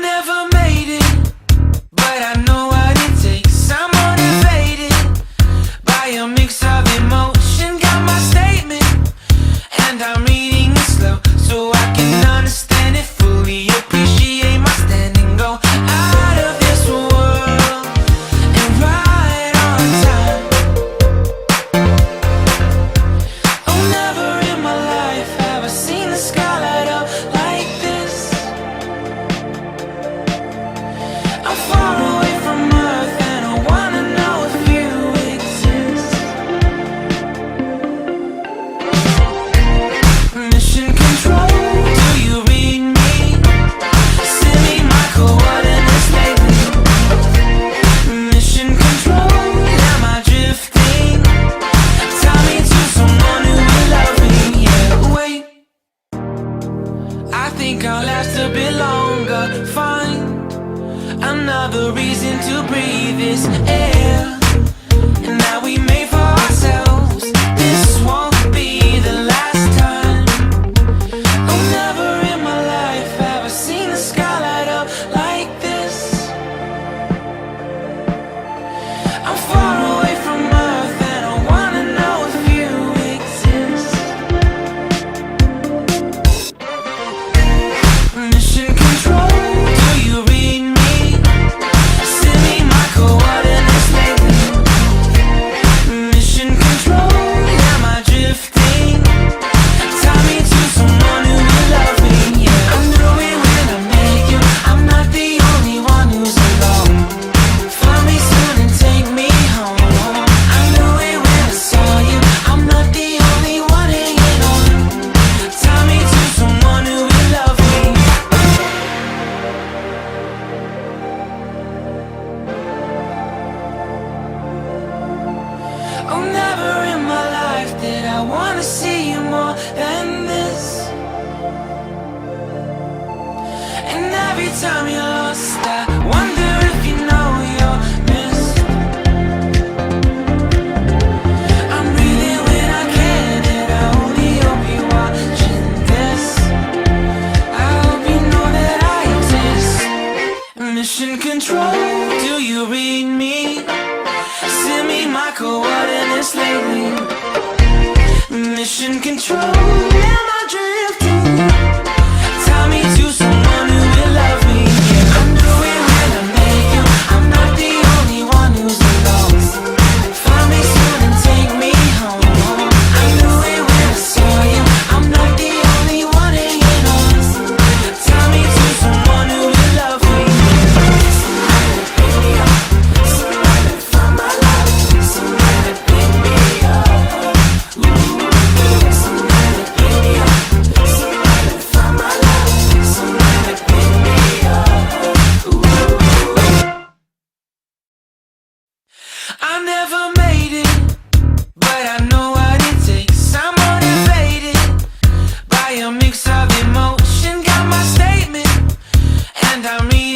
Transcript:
never made it, but I know what it takes. I'm motivated by a mix of emotion. Got my statement, and I'm reading it slow so I can understand it fully. Appreciate my standing, go out of this world and right on time. Oh, never in my life have I seen the sky light up like this. I'm far away from Earth and I wanna know if you exist. Mission control, do you read me? Send me my coordinates lately. Mission control, am I drifting? Tie me to someone who will love me. Yeah, wait, I think I'll last a bit longer. Find another reason to breathe this air, and that we made for ourselves. This won't be the last time. Oh, never in my life have I seen the sky light up like this. I'm far away from Earth and I wanna know if you exist. Mission control, do you read me? Send me my coordinates lately. Mission control, am I drifting? Tie me to someone who will love me. Yeah, I knew it when I met you. I'm not the only one who's alone. Find me soon and take me home. I knew it when I saw you. I'm not the only one hanging on. Tie me to someone who will love me. Oh, never in my life did I wanna see you more than this. And every time you're lost, I wonder if you know you're missed. I'm breathing when I can, and I only hope you're watching this. I hope you know that I exist. Mission control, do you read me? Send me my coordinates lately. Mission control, am I drifting? Tie me to someone who will love me. Yeah, I knew it when I met you. I'm not the only one who's alone. Find me soon and take me home. I knew it when I saw you. I'm not the only one hanging on. Tie me to someone who will love me. Somebody pick me up. Somebody find my love. Somebody pick me up. Somebody pick me up. Somebody find my love. Somebody pick me up. I never made it, but I know what it takes. I'm motivated by a mix of emotion. Got my statement, and I'm reading